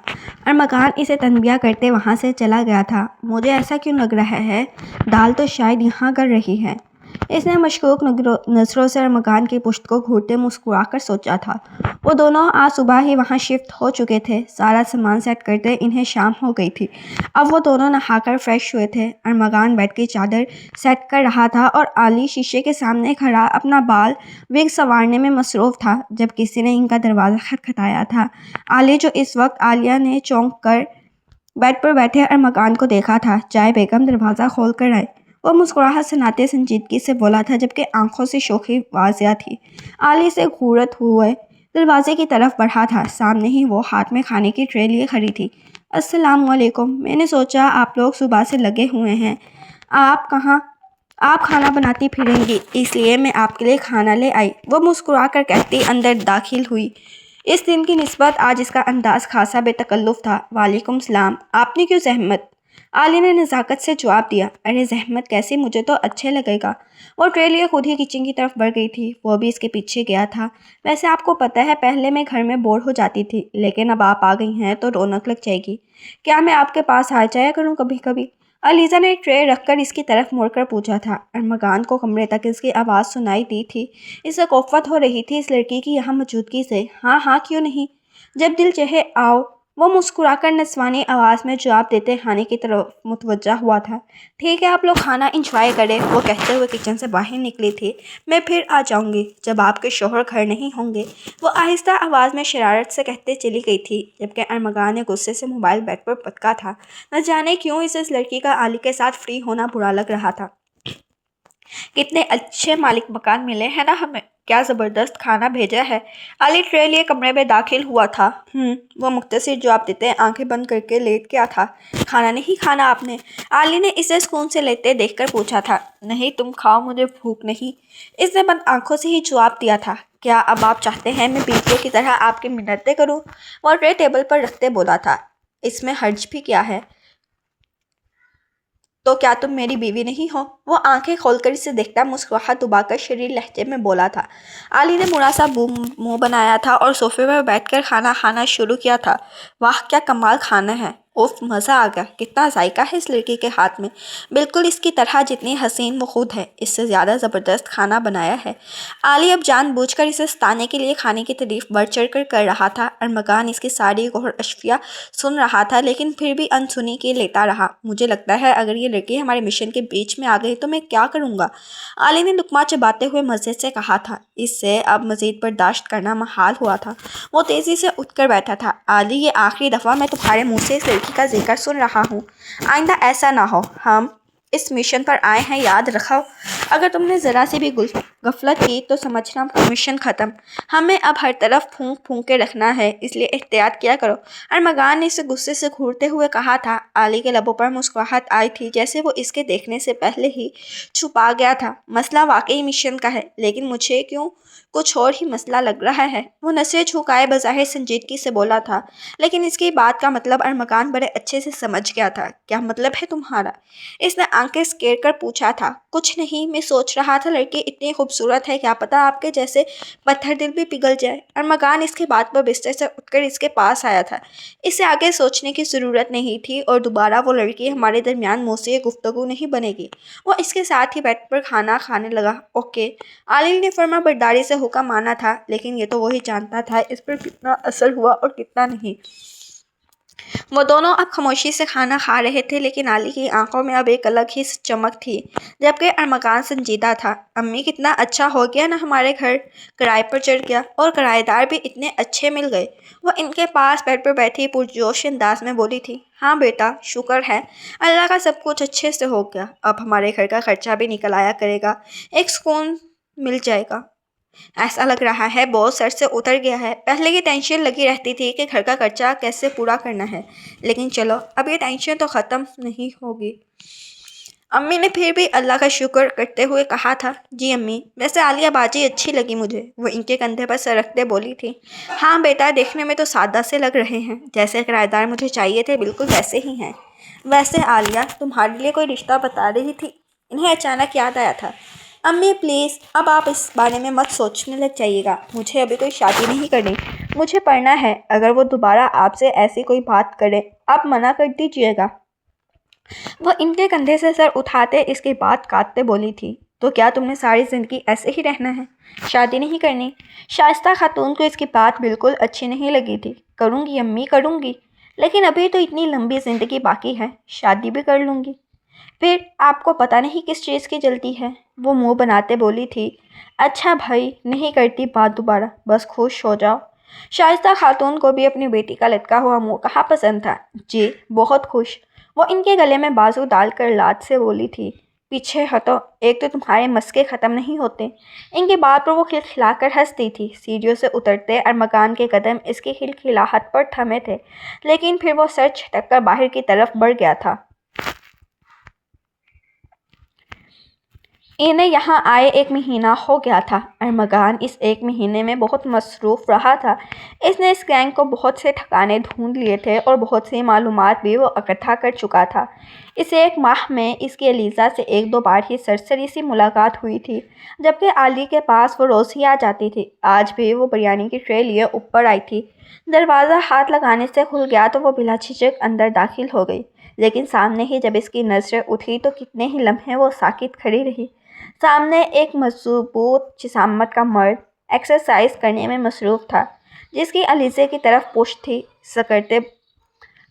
अरमकान इसे तनबिया करते वहाँ से चला गया था। मुझे ऐसा क्यों लग रहा है, दाल तो शायद यहाँ कर रही है। इसने मशकूक नज़रों से अरमकान की पुश्त को घूरते मुस्कुराकर सोचा था। वो दोनों आज सुबह ही वहाँ शिफ्ट हो चुके थे। सारा सामान सेट करते इन्हें शाम हो गई थी। अब वो दोनों नहाकर फ्रेश हुए थे। अरमकान बेड की चादर सेट कर रहा था और आली शीशे के सामने खड़ा अपना बाल विग संवारने में मसरूफ़ था जब किसी ने इनका दरवाज़ा खटखटाया था। आली, जो इस वक्त आलिया ने चौंक कर बेड पर बैठे अरमकान को देखा था। चाय बेगम, दरवाज़ा खोल कर आए। वो मुस्कुराहट सुनाते संजीदगी से बोला था, जबकि आंखों से शोखी वाजिया थी। आली से घूरत हुए दरवाजे की तरफ बढ़ा था। सामने ही वो हाथ में खाने की ट्रे लिए खड़ी थी। अस्सलाम वालेकुम। मैंने सोचा आप लोग सुबह से लगे हुए हैं, आप खाना बनाती फिरेंगी, इसलिए मैं आपके लिए खाना ले आई। वो मुस्कुरा कर कहती अंदर दाखिल हुई। इस दिन की निस्बत आज इसका अंदाज खासा बेतकल्लुफ़ था। वालेकुम सलाम। आपने क्यों ज़हमत? आली ने नज़ाकत से जवाब दिया। अरे ज़हमत कैसी, मुझे तो अच्छे लगेगा। वो ट्रे लिए खुद ही किचन की तरफ बढ़ गई थी। वो भी इसके पीछे गया था। वैसे आपको पता है, पहले मैं घर में बोर हो जाती थी, लेकिन अब आप आ गई हैं तो रौनक लग जाएगी। क्या मैं आपके पास आ जाया करूँ कभी कभी? अलीज़ा ने ट्रे रखकर इसकी तरफ मुड़कर पूछा था। अरमकान को कमरे तक इसकी आवाज़ सुनाई दी थी। इसे कोफ्त हो रही थी इस लड़की की यहाँ मौजूदगी से। हाँ हाँ, क्यों नहीं, जब दिल चाहे आओ। वो मुस्कुराकर नस्वानी आवाज़ में जवाब देते खाने की तरफ मुतवज्जा हुआ था। ठीक है, आप लोग खाना इंजॉय करें। वो कहते हुए किचन से बाहर निकली थी। मैं फिर आ जाऊंगी जब आपके शोहर घर नहीं होंगे, वो आहिस्ता आवाज़ में शरारत से कहते चली गई थी, जबकि अरमगान ने गुस्से से मोबाइल बेड पर पटका था। न जाने क्यों इसे इस लड़की का आली के साथ फ्री होना बुरा लग रहा था। कितने अच्छे मालिक मकान मिले हैं ना हमें, क्या ज़बरदस्त खाना भेजा है। अली ट्रे लिए कमरे में दाखिल हुआ था। वो मुख्तसर जवाब देते आंखें बंद करके लेट गया था। खाना नहीं खाना आपने? अली ने इसे सुकून से लेते देखकर पूछा था। नहीं, तुम खाओ, मुझे भूख नहीं। इसने बंद आंखों से ही जवाब दिया था। क्या अब आप चाहते हैं मैं बीवियों की तरह आपकी मिन्नतें करूँ? वो ट्रे टेबल पर रखते बोला था। इसमें हर्ज भी क्या है? तो क्या तुम मेरी बीवी नहीं हो? वो आंखें खोलकर इसे देखता मुस्कुराहट दबाकर शरीर लहजे में बोला था। आली ने मुड़ा सा मुंह बनाया था और सोफे पर बैठकर खाना खाना शुरू किया था। वाह, क्या कमाल खाना है। उफ, मज़ा आ गया। कितना जायका है इस लड़की के हाथ में, बिल्कुल इसकी तरह जितनी हसीन वो खुद है। इससे ज़्यादा ज़बरदस्त खाना बनाया है। आली अब जानबूझकर इसे सताने के लिए खाने की तारीफ बढ़ चढ़ कर रहा था। अरमगान इसकी सारी गौर अशफिया सुन रहा था, लेकिन फिर भी अनसुनी के लेता रहा। मुझे लगता है अगर ये लड़की हमारे मिशन के बीच में आ गई तो मैं क्या करूँगा? आली ने लुकमा चबाते हुए मज़े से कहा था। इससे अब मज़ीद बर्दाश्त करना महाल हुआ था। वो तेज़ी से उठकर बैठा था। आली, ये आखिरी दफ़ा मैं तुम्हारे मुँह से इस लड़की का जिक्र सुन रहा हूँ। आइंदा ऐसा ना हो। हम इस मिशन पर आए हैं, याद रखो। अगर तुमने ज़रा सी भी गफलत की तो समझना मिशन ख़त्म। हमें अब हर तरफ फूंक फूंक के रखना है, इसलिए एहतियात किया करो। अरमगान ने इसे गुस्से से घूरते हुए कहा था। आली के लबों पर मुस्कुराहट आई थी, जैसे वो इसके देखने से पहले ही छुपा गया था। मसला वाकई मिशन का है, लेकिन मुझे क्यों कुछ और ही मसला लग रहा है। वो नसें झुकाए बज़ाहिर संजीदगी से बोला था, लेकिन इसकी बात का मतलब अरमगान बड़े अच्छे से समझ गया था। क्या मतलब है तुम्हारा? इसने आंखें स्केर कर पूछा था। कुछ नहीं, में सोच रहा था, लड़की इतनी खूबसूरत है, क्या पता आपके जैसे पत्थर दिल भी पिघल जाए। अरमगान इसके बात पर बिस्तर से उठकर इसके पास आया था। इसे आगे सोचने की ज़रूरत नहीं थी और दोबारा वो लड़की हमारे दरमियान मुझसे गुफ्तगू नहीं बनेगी। वो इसके साथ ही बेड पर खाना खाने लगा। ओके, आलिल ने फर्मा बरदारी से हुक्म माना था, लेकिन ये तो वही जानता था इस पर कितना असर हुआ और कितना नहीं। वो दोनों अब खामोशी से खाना खा रहे थे, लेकिन आली की आंखों में अब एक अलग ही चमक थी, जबकि अरमगान संजीदा था। अम्मी, कितना अच्छा हो गया ना हमारे घर किराए पर चढ़ गया, और किराएदार भी इतने अच्छे मिल गए। वो इनके पास बेड पर बैठी पुरजोश अंदाज में बोली थी। हाँ बेटा, शुक्र है अल्लाह का, सब कुछ अच्छे से हो गया। अब हमारे घर का खर्चा भी निकल आया करेगा, एक सुकून मिल जाएगा। ऐसा लग रहा है बोझ सर से उतर गया है। पहले ये टेंशन लगी रहती थी कि घर का खर्चा कैसे पूरा करना है, लेकिन चलो अब ये टेंशन तो ख़त्म नहीं होगी। अम्मी ने फिर भी अल्लाह का शुक्र करते हुए कहा था। जी अम्मी, वैसे आलिया बाजी अच्छी लगी मुझे, वो इनके कंधे पर सर रखते बोली थी। हाँ बेटा, देखने में तो सादा से लग रहे हैं, जैसे किराएदार मुझे चाहिए थे बिल्कुल वैसे ही हैं। वैसे आलिया तुम्हारे लिए कोई रिश्ता बता रही थी, इन्हें अचानक याद आया था। अम्मी प्लीज़, अब आप इस बारे में मत सोचने लग जाइएगा, मुझे अभी कोई शादी नहीं करनी, मुझे पढ़ना है। अगर वो दोबारा आपसे ऐसी कोई बात करे, आप मना कर दीजिएगा। वो इनके कंधे से सर उठाते इसकी बात काटते बोली थी। तो क्या तुमने सारी ज़िंदगी ऐसे ही रहना है, शादी नहीं करनी? शाइस्ता खातून को इसकी बात बिल्कुल अच्छी नहीं लगी थी। करूँगी अम्मी, करूँगी, लेकिन अभी तो इतनी लंबी ज़िंदगी बाकी है, शादी भी कर लूँगी। फिर आपको पता नहीं किस चीज़ की जल्दी है, वो मुंह बनाते बोली थी। अच्छा भाई, नहीं करती बात दोबारा, बस खुश हो जाओ। शाइस्ता खातून को भी अपनी बेटी का लटका हुआ मुंह कहाँ पसंद था। जी बहुत खुश, वो इनके गले में बाजू डालकर लाड से बोली थी। पीछे हटो, एक तो तुम्हारे मस्के ख़त्म नहीं होते। इनकी बात पर वो खिलखिलाकर हंसती थी। सीढ़ियों से उतरते अरमगान के कदम इसकी खिलखिलाहट पर थमे थे, लेकिन फिर वो सर झटक कर बाहर की तरफ बढ़ गया था। इन्हें यहाँ आए 1 महीना हो गया था। अरमगान इस 1 महीने में बहुत मसरूफ़ रहा था। इसने इस गैंग को बहुत से ठिकाने ढूंढ लिए थे और बहुत सी मालूमात भी वो इकट्ठा कर चुका था। इस 1 माह में इसकी एलिज़ा से 1-2 बार ही सरसरी सी मुलाकात हुई थी, जबकि आली के पास वो रोज़ ही आ जाती थी। आज भी वो बिरयानी की ट्रे लिए ऊपर आई थी। दरवाज़ा हाथ लगाने से खुल गया तो वो बिला झिझक अंदर दाखिल हो गई, लेकिन सामने ही जब इसकी नज़रें उठी तो कितने ही लम्हे वो साकित खड़ी रही। सामने एक मजबूत जिसामत का मर्द एक्सरसाइज करने में मसरूफ़ था, जिसकी अलीज़े की तरफ पुश्त थी। सकरते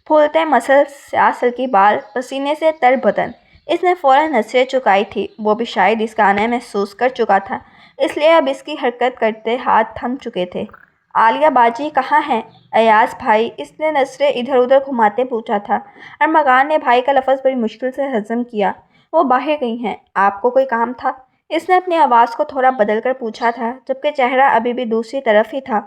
फूलते मसल स्याह सिल्की बाल, पसीने से तर बदन। इसने फ़ौरन नज़रें चुकाई थी। वो भी शायद इसका आना महसूस कर चुका था, इसलिए अब इसकी हरकत करते हाथ थम चुके थे। आलिया बाजी कहाँ हैं? अयाज भाई, इसने नज़रें इधर उधर घुमाते पूछा था। अरमगान ने भाई का लफ्ज़ बड़ी मुश्किल से हज़म किया। वो बाहर गई हैं, आपको कोई काम था? इसने अपनी आवाज़ को थोड़ा बदल कर पूछा था, जबकि चेहरा अभी भी दूसरी तरफ ही था।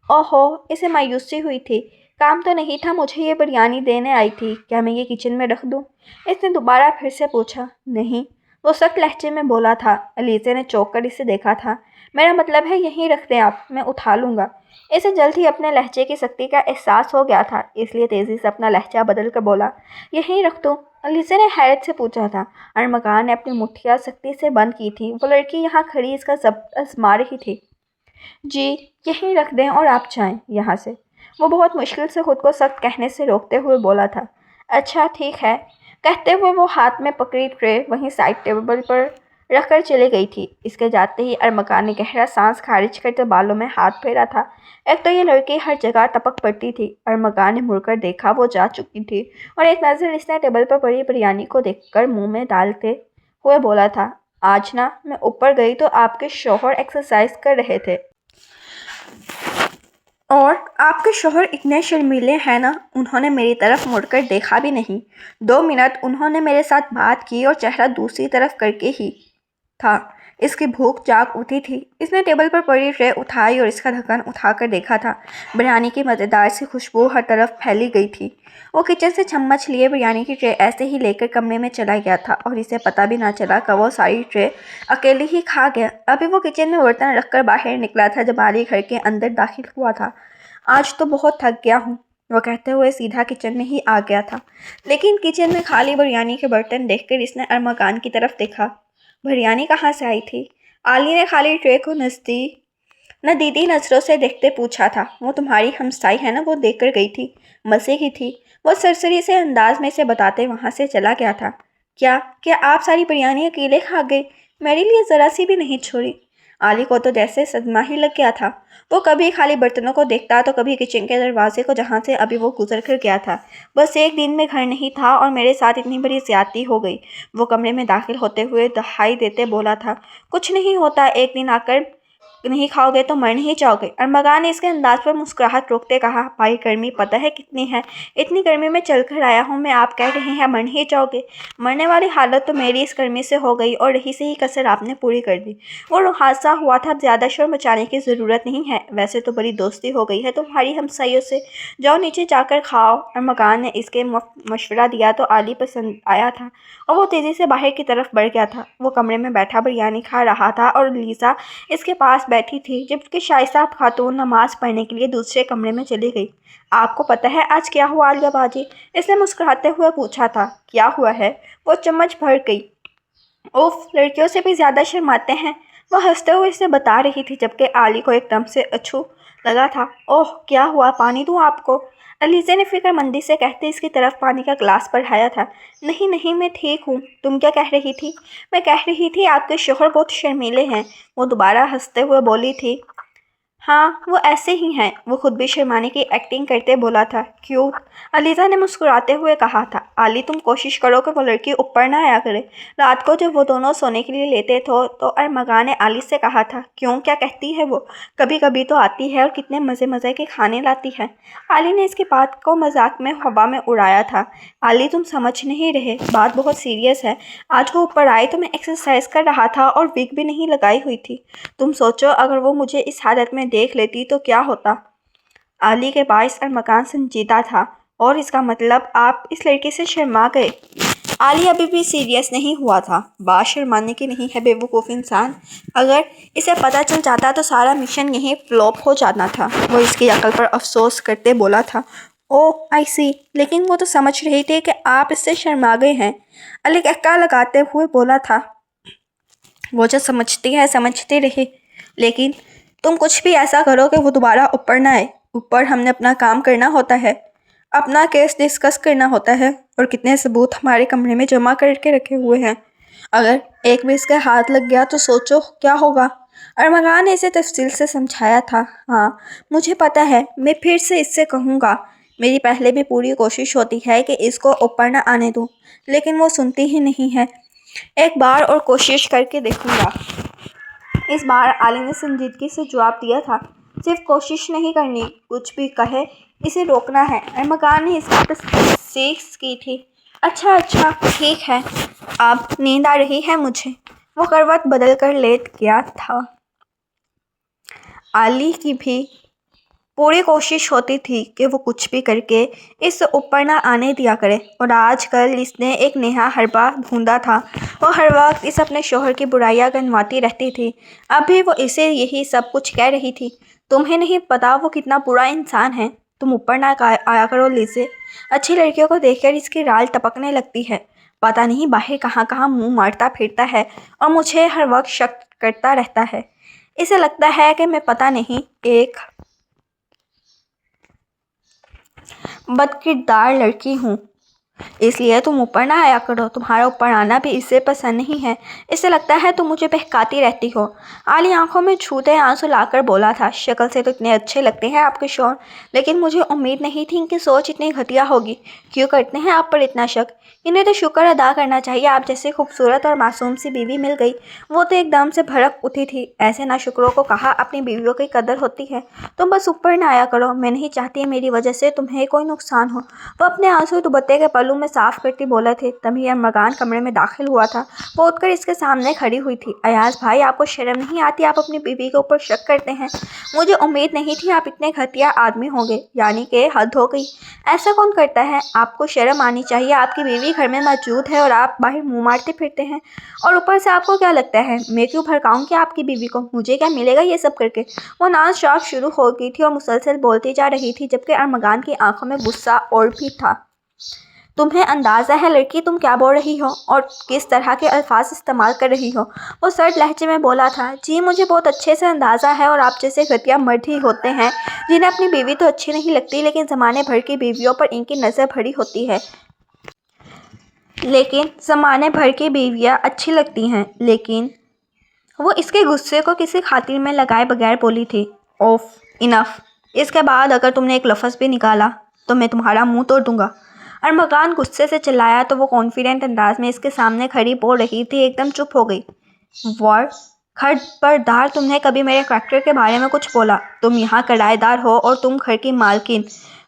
ओहो, इसे मायूसी हुई थी। काम तो नहीं था, मुझे ये बिरयानी देने आई थी, क्या मैं ये किचन में रख दूँ? इसने दोबारा फिर से पूछा। नहीं, वो सख्त लहजे में बोला था। अलीज़े ने चौंक कर इसे देखा था। मेरा मतलब है यहीं रख दें आप, मैं उठा लूँगा। इसे जल्द ही अपने लहजे की सख्ती का एहसास हो गया था, इसलिए तेज़ी से अपना लहजा बदल कर बोला। यहीं रख दो? अलीज़े ने हैरत से पूछा था। अरमगान ने अपनी मुठ्ठियाँ सख्ती से बंद की थी। वो लड़की यहाँ खड़ी इसका ज़ब्त आज़मा रही थी। जी, यहीं रख दें और आप जाएं यहाँ से, वो बहुत मुश्किल से खुद को सख्त कहने से रोकते हुए बोला था। अच्छा ठीक है, कहते हुए वो हाथ में पकड़ी ट्रे वहीं साइड टेबल पर रख कर चली गई थी। इसके जाते ही अरमगान ने गहरा सांस खारिज करते बालों में हाथ फेरा था। एक तो ये लड़की हर जगह टपक पड़ती थी। अरमगान ने मुड़कर देखा, वो जा चुकी थी, और एक नज़र इसने टेबल पर पड़ी बिरयानी को देखकर मुंह में डालते हुए बोला था। आज ना मैं ऊपर गई तो आपके शौहर एक्सरसाइज कर रहे थे, और आपके शौहर इतने शर्मीले हैं ना, उन्होंने मेरी तरफ मुड़कर देखा भी नहीं। 2 मिनट उन्होंने मेरे साथ बात की और चेहरा दूसरी तरफ करके ही था। इसकी भूख जाग उठी थी। इसने टेबल पर पड़ी ट्रे उठाई और इसका ढक्कन उठाकर देखा था। बिरयानी की मज़ेदार सी खुशबू हर तरफ फैली गई थी। वो किचन से चम्मच लिए बिरयानी की ट्रे ऐसे ही लेकर कमरे में चला गया था, और इसे पता भी ना चला कि वो सारी ट्रे अकेले ही खा गया। अभी वो किचन में बर्तन रखकर बाहर निकला था जब आली घर के अंदर दाखिल हुआ था। आज तो बहुत थक गया हूँ, वो कहते हुए सीधा किचन में ही आ गया था। लेकिन किचन में खाली बिरयानी के बर्तन देखकर इसने अरमगान की तरफ देखा। बिरयानी कहाँ से आई थी? आली ने खाली ट्रे को नदीदी नजरों से देखते पूछा था। वो तुम्हारी हमसाई है ना, वो देकर गई थी, मजे की थी। वो सरसरी से अंदाज में से बताते वहां से चला गया था। क्या आप सारी बिरयानी अकेले खा गए? मेरे लिए जरा सी भी नहीं छोड़ी। आली को तो जैसे सदमा ही लग गया था। वो कभी खाली बर्तनों को देखता तो कभी किचन के दरवाजे को, जहाँ से अभी वो गुजर कर गया था। बस एक दिन में घर नहीं था और मेरे साथ इतनी बड़ी ज्यादती हो गई। वो कमरे में दाखिल होते हुए दहाई देते बोला था। कुछ नहीं होता, एक दिन आकर नहीं खाओगे तो मर नहीं जाओगे। अरमगान ने इसके अंदाज पर मुस्कुराहट रोकते कहा, भाई गर्मी पता है कितनी है? इतनी गर्मी में चल कर आया हूँ मैं, आप कह रहे हैं मर नहीं जाओगे? मरने वाली हालत तो मेरी इस गर्मी से हो गई और रही से ही कसर आपने पूरी कर दी। वो हादसा हुआ था, अब ज़्यादा शोर मचाने की ज़रूरत नहीं है। वैसे तो बड़ी दोस्ती हो गई है तुम्हारी हमसाइयों से, जाओ नीचे जाकर खाओ। अरमगान ने इसके मशवरा दिया तो आली पसंद आया था और वो तेज़ी से बाहर की तरफ बढ़ गया था। वो कमरे में बैठा बिरयानी खा रहा था और लीसा इसके पास बैठी थी, जबकि शाइस्ता खातून नमाज पढ़ने के लिए दूसरे कमरे में चली गई। आपको पता है आज क्या हुआ आलिया बाजी? इसने मुस्कुराते हुए पूछा था। क्या हुआ है? वो चम्मच भर गई। उफ, लड़कियों से भी ज़्यादा शर्माते हैं, वो हंसते हुए इसे बता रही थी, जबकि आली को एकदम से अछू लगा था। ओह, क्या हुआ? पानी दूँ आपको? अलीज़ा ने फिक्रमंदी से कहते इसकी तरफ पानी का ग्लास बढ़ाया था। नहीं नहीं, मैं ठीक हूँ। तुम क्या कह रही थी? मैं कह रही थी आपके शोहर बहुत शर्मीले हैं, वो दोबारा हंसते हुए बोली थी। हाँ, वो ऐसे ही हैं। वो खुद भी शर्माने की एक्टिंग करते बोला था। क्यों? अलीज़ा ने मुस्कुराते हुए कहा था। आली, तुम कोशिश करो कि वो लड़की ऊपर ना आया करे। रात को जब वो दोनों सोने के लिए लेते थे तो अरमगान ने आली से कहा था। क्यों, क्या कहती है वो? कभी कभी तो आती है और कितने मज़े मज़े के खाने लाती है। आली ने इसकी बात को मजाक में हवा में उड़ाया था। आली, तुम समझ नहीं रहे, बात बहुत सीरियस है। आज वो ऊपर आई तो मैं एक्सरसाइज कर रहा था और विग भी नहीं लगाई हुई थी। तुम सोचो अगर वो मुझे इस हालत में देख लेती तो क्या होता? आली के बाइस अरमगान संजीदा था। और इसका मतलब आप इस लड़के से शर्मा गए? आली अभी भी सीरियस नहीं हुआ था। बात शर्माने की नहीं है बेवकूफ़ इंसान। अगर इसे पता चल जाता तो सारा मिशन यहीं फ्लॉप हो जाना था। वो इसकी अकल पर अफसोस करते बोला था। ओह आई सी, लेकिन वो तो समझ रही थी कि आप इससे शर्मा गए हैं। अली एक्का लगाते हुए बोला था। वो जो समझती है समझती रहे, लेकिन तुम कुछ भी ऐसा करो कि वो दोबारा ऊपर ना आए। ऊपर हमने अपना काम करना होता है, अपना केस डिस्कस करना होता है और कितने सबूत हमारे कमरे में जमा करके रखे हुए हैं। अगर एक भी इसके हाथ लग गया तो सोचो क्या होगा। अरमगान ने इसे तफसील से समझाया था। हाँ, मुझे पता है, मैं फिर से इससे कहूँगा। मेरी पहले भी पूरी कोशिश होती है कि इसको ऊपर ना आने दूँ, लेकिन वो सुनती ही नहीं है। एक बार और कोशिश करके देखूँगा। इस बार आली ने संजीदगी से जवाब दिया था। सिर्फ कोशिश नहीं करनी, कुछ भी कहे इसे रोकना है। अरमगान ने इसकी तस्दीक की थी। अच्छा ठीक है, अब नींद आ रही है मुझे। वो करवट बदल कर लेट गया था। आली की भी पूरी कोशिश होती थी कि वो कुछ भी करके इस ऊपर ना आने दिया करे, और आजकल इसने एक नया हरबा ढूंढा था। वो हर वक्त इस अपने शोहर की बुराइयां गनवाती रहती थी। अभी वो इसे यही सब कुछ कह रही थी। तुम्हें नहीं पता वो कितना बुरा इंसान है। तुम ऊपर ना आया करो लीज़े। अच्छी लड़कियों को देखकर इसकी राल टपकने लगती है। पता नहीं बाहर कहाँ कहाँ मुँह मारता फिरता है और मुझे हर वक्त शक करता रहता है। इसे लगता है कि मैं पता नहीं एक बदकिरदार लड़की हूँ, इसलिए तुम ऊपर ना आया करो। तुम्हारा ऊपर आना भी इसे पसंद नहीं है। इसे लगता है तुम मुझे बहकाती रहती हो। आली आंखों में छूते आंसू लाकर बोला था। शक्ल से तो इतने अच्छे लगते हैं आपके शौहर, लेकिन मुझे उम्मीद नहीं थी इनकी सोच इतनी घटिया होगी। क्यों करते हैं आप पर इतना शक? इन्हें तो शुक्र अदा करना चाहिए, आप जैसे खूबसूरत और मासूम सी बीवी मिल गई। वो तो एकदम से भड़क उठी थी। ऐसे नाशुक्रों को कहा अपनी बीवियों की कदर होती है। तुम बस ऊपर ना आया करो, मैं नहीं चाहती मेरी वजह से तुम्हें कोई नुकसान हो। वो अपने आंसू दुपट्टे के पल्लू में साफ करती बोला थे। तभी अरमगान कमरे में दाखिल हुआ था। वो उठकर इसके सामने खड़ी हुई थी। अयाज भाई, आपको शर्म नहीं आती? आप अपनी बीवी के ऊपर शक करते हैं। मुझे उम्मीद नहीं थी आप इतने घटिया आदमी होंगे, यानी कि हद हो गई। ऐसा कौन करता है? आपको शर्म आनी चाहिए। आपकी बीवी घर में मौजूद है और आप बाहर मुंह मारते फिरते हैं। और ऊपर से आपको क्या लगता है मैं क्यों भड़काऊंगी आपकी बीवी को? मुझे क्या मिलेगा ये सब करके? वो नाज शाख शुरू हो गई थी और मुसलसल बोलती जा रही थी, जबकि अरमगान की आंखों में गुस्सा और भी था। تمہیں اندازہ ہے لڑکی تم کیا بول رہی ہو اور کس طرح کے الفاظ استعمال کر رہی ہو؟ وہ سرد لہجے میں بولا تھا۔ جی مجھے بہت اچھے سے اندازہ ہے، اور آپ جیسے گھٹیا مرد ہی ہوتے ہیں جنہیں اپنی بیوی تو اچھی نہیں لگتی لیکن زمانے بھر کی بیویوں پر ان کی نظر بڑی ہوتی ہے۔ لیکن زمانے بھر کی بیویاں اچھی لگتی ہیں لیکن وہ اس کے غصے کو کسی خاطر میں لگائے بغیر بولی تھی۔ اوف انف، اس کے بعد اگر تم نے ایک لفظ بھی نکالا تو میں تمہارا منہ توڑ دوں گا۔ ارمغان غصے سے چلایا تو وہ کانفیڈنٹ انداز میں اس کے سامنے کھڑی بول رہی تھی ایک دم چپ ہو گئی۔ وار خبردار، تم نے کبھی میرے کریکٹر کے بارے میں کچھ بولا؟ تم یہاں کرایہ دار ہو اور تم گھر کی مالکن،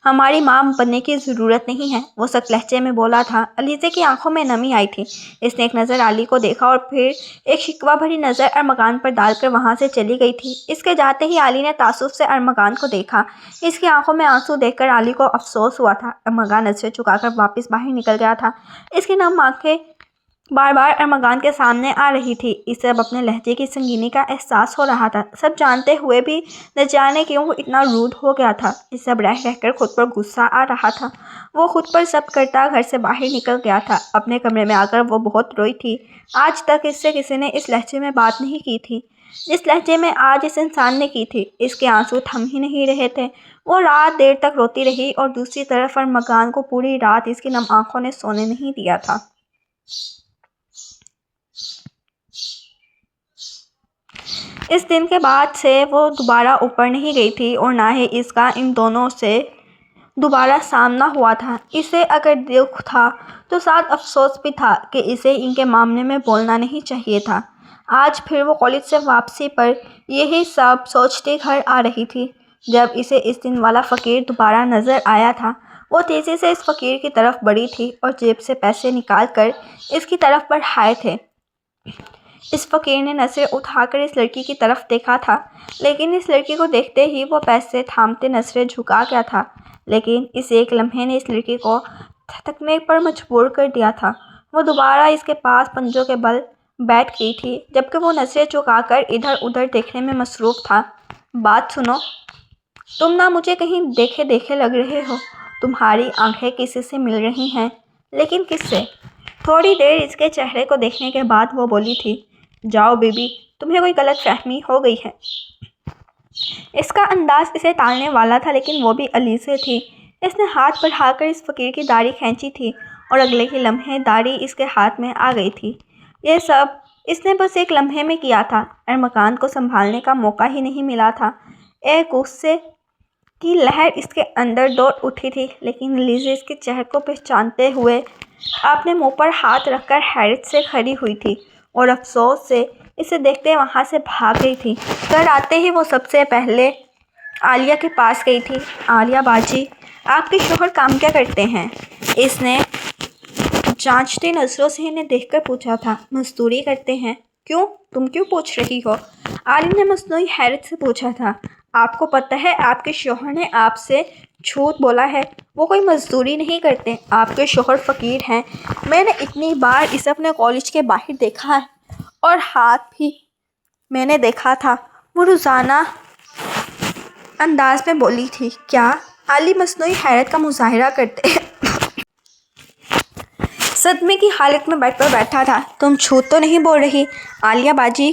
ہماری ماں بننے کی ضرورت نہیں ہے، وہ سخت لہجے میں بولا تھا۔ علیزے کی آنکھوں میں نمی آئی تھی۔ اس نے ایک نظر علی کو دیکھا اور پھر ایک شکوہ بھری نظر ارمغان پر ڈال کر وہاں سے چلی گئی تھی۔ اس کے جاتے ہی علی نے تعصب سے ارمغان کو دیکھا۔ اس کی آنکھوں میں آنسو دیکھ کر علی کو افسوس ہوا تھا۔ ارمغان نظریں چکا کر واپس باہر نکل گیا تھا۔ اس کی نم آنکھیں بار بار ارمغان کے سامنے آ رہی تھی۔ اسے اب اپنے لہجے کی سنگینی کا احساس ہو رہا تھا۔ سب جانتے ہوئے بھی نہ جانے کیوں وہ اتنا روڈ ہو گیا تھا۔ اسے اب رہ کر خود پر غصہ آ رہا تھا۔ وہ خود پر ضبط کرتا گھر سے باہر نکل گیا تھا۔ اپنے کمرے میں آ کر وہ بہت روئی تھی۔ آج تک اس سے کسی نے اس لہجے میں بات نہیں کی تھی جس لہجے میں آج اس انسان نے کی تھی۔ اس کے آنسو تھم ہی نہیں رہے تھے۔ وہ رات دیر تک روتی رہی اور دوسری طرف ارمغان کو پوری رات اس کی نم آنکھوں نے سونے نہیں دیا تھا۔ اس دن کے بعد سے وہ دوبارہ اوپر نہیں گئی تھی اور نہ ہی اس کا ان دونوں سے دوبارہ سامنا ہوا تھا۔ اسے اگر دکھ تھا تو ساتھ افسوس بھی تھا کہ اسے ان کے معاملے میں بولنا نہیں چاہیے تھا۔ آج پھر وہ کالج سے واپسی پر یہی سب سوچتی گھر آ رہی تھی جب اسے اس دن والا فقیر دوبارہ نظر آیا تھا۔ وہ تیزی سے اس فقیر کی طرف بڑھی تھی اور جیب سے پیسے نکال کر اس کی طرف بڑھائے تھے۔ اس فقیر نے نظریں اٹھا کر اس لڑکی کی طرف دیکھا تھا لیکن اس لڑکی کو دیکھتے ہی وہ پیسے تھامتے نظریں جھکا گیا تھا۔ لیکن اس ایک لمحے نے اس لڑکی کو تھکنے پر مجبور کر دیا تھا۔ وہ دوبارہ اس کے پاس پنجوں کے بل بیٹھ گئی تھی جبکہ وہ نظریں جھکا کر ادھر ادھر دیکھنے میں مصروف تھا۔ بات سنو، تم نہ مجھے کہیں دیکھے دیکھے لگ رہے ہو۔ تمہاری آنکھیں کسی سے مل رہی ہیں لیکن کس سے؟ تھوڑی دیر اس کے چہرے کو دیکھنے کے بعد وہ بولی تھی، جاؤ بیبی، تمہیں کوئی غلط فہمی ہو گئی ہے۔ اس کا انداز اسے ٹالنے والا تھا لیکن وہ بھی علیزے تھی۔ اس نے ہاتھ بڑھا کر اس فقیر کی داڑھی کھینچی تھی اور اگلے ہی لمحے داڑھی اس کے ہاتھ میں آ گئی تھی۔ یہ سب اس نے بس ایک لمحے میں کیا تھا۔ ارمغان کو سنبھالنے کا موقع ہی نہیں ملا تھا۔ ایک غصے کی لہر اس کے اندر دوڑ اٹھی تھی لیکن علیزے اس کے چہرے کو پہچانتے ہوئے اپنے منہ پر ہاتھ رکھ کر حیرت سے کھڑی ہوئی تھی اور افسوس سے اسے دیکھتے وہاں سے بھاگ گئی تھی۔ گھر آتے ہی وہ سب سے پہلے عالیہ کے پاس گئی تھی۔ عالیہ باجی، آپ کے شوہر کام کیا کرتے ہیں؟ اس نے جانچتی نظروں سے انہیں دیکھ کر پوچھا تھا۔ مزدوری کرتے ہیں۔ کیوں؟ تم کیوں پوچھ رہی ہو؟ عالیہ نے مصنوعی حیرت سے پوچھا تھا۔ آپ کو پتہ ہے آپ کے شوہر نے آپ سے جھوٹ بولا ہے، وہ کوئی مزدوری نہیں کرتے۔ آپ کے شوہر فقیر ہیں۔ میں نے اتنی بار اسے اپنے کالج کے باہر دیکھا ہے اور ہاتھ بھی میں نے دیکھا تھا، وہ روزانہ انداز میں بولی تھی۔ کیا؟ علی مصنوعی حیرت کا مظاہرہ کرتے صدمے کی حالت میں بیٹھ پر بیٹھا تھا۔ تم جھوٹ تو نہیں بول رہی عالیہ باجی؟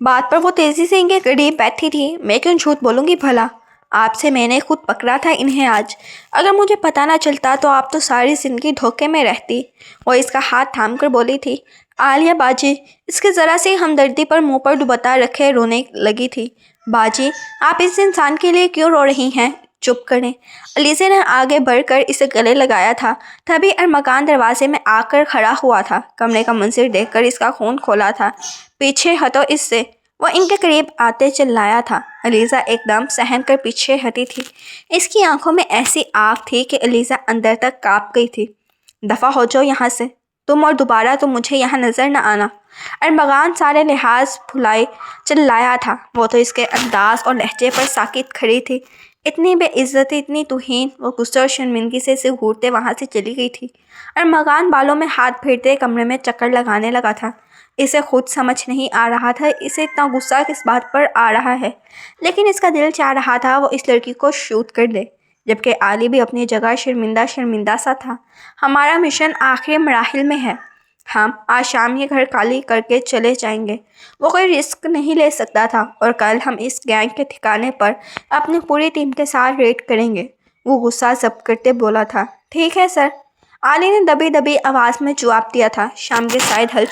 بات پر وہ تیزی سے ان کے قریب بیٹھی تھی۔ میں کیوں جھوٹ بولوں گی بھلا؟ آپ سے میں نے خود پکڑا تھا انہیں آج۔ اگر مجھے پتہ نہ چلتا تو آپ تو ساری زندگی دھوکے میں رہتی۔ وہ اس کا ہاتھ تھام کر بولی تھی۔ عالیہ باجی اس کے ذرا سی ہمدردی پر منہ پر دوپٹہ رکھے رونے لگی تھی۔ باجی آپ اس انسان کے لیے کیوں رو رہی ہیں؟ چپ کریں۔ علیزے نے آگے بڑھ کر اسے گلے لگایا تھا۔ تبھی ارمغان دروازے میں آ کر کھڑا ہوا تھا۔ کمرے کا منظر دیکھ کر اس کا خون کھولا تھا۔ پیچھے ہٹو اس سے، وہ ان کے قریب آتے چلایا تھا۔ علیزہ ایک دم سہم کر پیچھے ہٹی تھی۔ اس کی آنکھوں میں ایسی آگ تھی کہ علیزہ اندر تک کانپ گئی تھی۔ دفع ہو جاؤ یہاں سے تم، اور دوبارہ تم مجھے یہاں نظر نہ آنا۔ ارمغان سارے لحاظ بھلائے چلایا تھا۔ وہ تو اس کے انداز اور لہجے پر ساکت کھڑی تھی۔ اتنی بے عزتی، اتنی توہین، وہ غصے اور شرمندگی سے اسے گھورتے وہاں سے چلی گئی تھی۔ ارمغان بالوں میں ہاتھ پھیرتے کمرے میں چکر لگانے لگا تھا۔ اسے خود سمجھ نہیں آ رہا تھا اسے اتنا غصہ کس بات پر آ رہا ہے، لیکن اس کا دل چاہ رہا تھا وہ اس لڑکی کو شوٹ کر دے جبکہ علی بھی اپنی جگہ شرمندہ سا تھا۔ ہمارا مشن آخری مراحل میں ہے۔ ہم آج شام یہ گھر خالی کر کے چلے جائیں گے۔ وہ کوئی رسک نہیں لے سکتا تھا اور کل ہم اس گینگ کے ٹھکانے پر اپنی پوری ٹیم کے ساتھ ریڈ کریں گے۔ وہ غصہ ضبط کرتے بولا تھا۔ ٹھیک ہے سر، علی نے دبی دبی آواز میں جواب دیا تھا۔ شام کے سائے ڈھل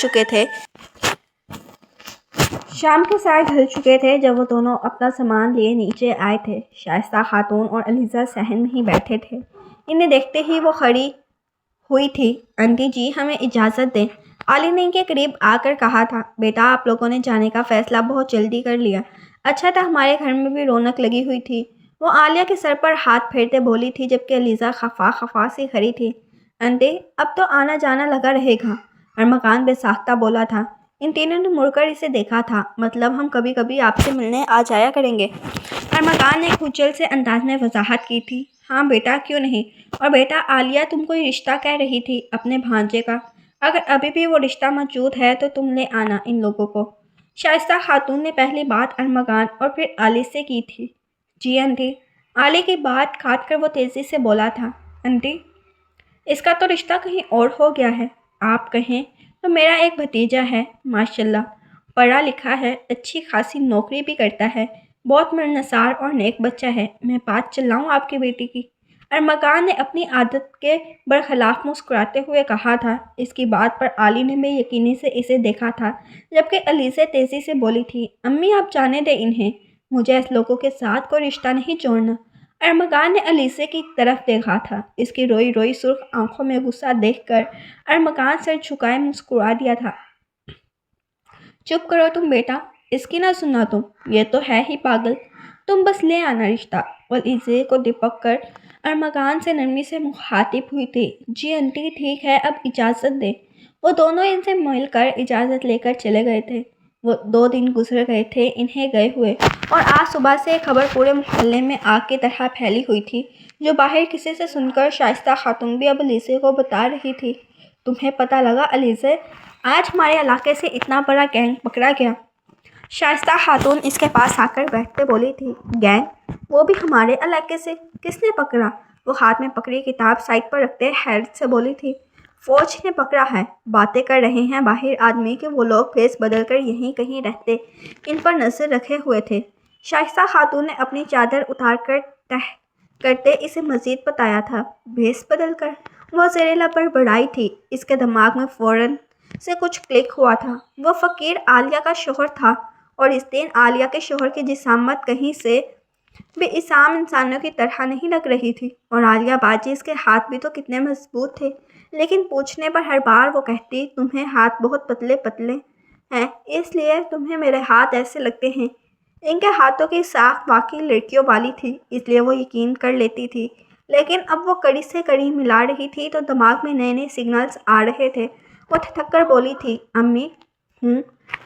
چکے تھے جب وہ دونوں اپنا سامان لیے نیچے آئے تھے۔ شائستہ خاتون اور علیزہ صحن میں ہی بیٹھے تھے۔ انہیں دیکھتے ہی وہ کھڑی ہوئی تھی۔ آنٹی جی، ہمیں اجازت دیں، علی نے ان کے قریب آ کر کہا تھا۔ بیٹا، آپ لوگوں نے جانے کا فیصلہ بہت جلدی کر لیا۔ اچھا تھا ہمارے گھر میں بھی رونق لگی ہوئی تھی۔ وہ عالیہ کے سر پر ہاتھ پھیرتے بولی تھی جبکہ علیزہ خفا سی کھڑی تھی۔ آنٹی، اب تو آنا جانا لگا رہے گا، ارمغان بے ساختہ بولا تھا۔ ان تینوں نے مڑ کر اسے دیکھا تھا۔ مطلب ہم کبھی کبھی آپ سے ملنے آ جایا کریں گے؟ ارمغان نے کھچل سے انداز میں وضاحت کی تھی۔ ہاں بیٹا، کیوں نہیں؟ اور بیٹا عالیہ، تم کوئی رشتہ کہہ رہی تھی اپنے بھانجے کا۔ اگر ابھی بھی وہ رشتہ موجود ہے تو تم لے آنا ان لوگوں کو۔ شائستہ خاتون نے پہلی بات ارمغان اور پھر علی سے کی تھی۔ جی آنٹی، علی کی بات کاٹ کر وہ تیزی سے بولا تھا۔ آنٹی، اس کا تو رشتہ کہیں اور ہو گیا ہے۔ آپ کہیں تو میرا ایک بھتیجا ہے، ماشاءاللہ پڑھا لکھا ہے، اچھی خاصی نوکری بھی کرتا ہے، بہت ملنسار اور نیک بچہ ہے۔ میں بات چلاؤں آپ کی بیٹی کی؟ ارمغان نے اپنی عادت کے برخلاف مسکراتے ہوئے کہا تھا۔ اس کی بات پر علی نے بے یقینی سے اسے دیکھا تھا جبکہ علیزہ تیزی سے بولی تھی۔ امی، آپ جانے دیں انہیں، مجھے ایسے لوگوں کے ساتھ کوئی رشتہ نہیں جوڑنا۔ ارمغان نے علیزہ کی طرف دیکھا تھا۔ اس کی روئی روئی سرخ آنکھوں میں غصہ دیکھ کر ارمغان سر جھکائے مسکرا دیا تھا۔ چپ کرو تم بیٹا، اس کی نہ سننا تم، یہ تو ہے ہی پاگل۔ تم بس لے آنا رشتہ۔ علیزہ کو ڈپک کر ارمغان سے نرمی سے مخاطب ہوئی تھی۔ جی آنٹی، ٹھیک ہے، اب اجازت دیں۔ وہ دونوں ان سے مل کر اجازت لے کر چلے گئے تھے۔ وہ 2 دن گزر گئے تھے انہیں گئے ہوئے اور آج صبح سے یہ خبر پورے محلے میں آگ کی طرح پھیلی ہوئی تھی جو باہر کسی سے سن کر شائستہ خاتون بھی اب علیزہ کو بتا رہی تھی۔ تمہیں پتہ لگا علیزہ، آج ہمارے علاقے سے اتنا بڑا گینگ پکڑا گیا۔ شائستہ خاتون اس کے پاس آ کر بیٹھتے بولی تھی۔ گینگ؟ وہ بھی ہمارے علاقے سے؟ کس نے پکڑا؟ وہ ہاتھ میں پکڑی کتاب سائڈ پر رکھتے حیرت سے بولی تھی۔ فوج نے پکڑا ہے، باتیں کر رہے ہیں باہر آدمی کہ وہ لوگ بھیس بدل کر یہیں کہیں رہتے، ان پر نظر رکھے ہوئے تھے۔ شائستہ خاتون نے اپنی چادر اتار کر تہہ کرتے اسے مزید بتایا تھا۔ بھیس بدل کر؟ وہ زیر لب بڑبڑائی تھی۔ اس کے دماغ میں فوراً سے کچھ کلک ہوا تھا۔ وہ فقیر عالیہ کا شوہر تھا اور اس دن عالیہ کے شوہر کی جسامت کہیں سے بھی عام انسانوں کی طرح نہیں لگ رہی تھی اور عالیہ باجی، اس کے ہاتھ بھی تو کتنے مضبوط تھے، لیکن پوچھنے پر ہر بار وہ کہتی تمہیں ہاتھ بہت پتلے پتلے ہیں، اس لیے تمہیں میرے ہاتھ ایسے لگتے ہیں۔ ان کے ہاتھوں کی ساخت واقعی لڑکیوں والی تھی، اس لیے وہ یقین کر لیتی تھی، لیکن اب وہ کڑی سے کڑی ملا رہی تھی تو دماغ میں نئے نئے سگنلز آ رہے تھے۔ وہ ٹھٹک کر بولی تھی۔ امی؟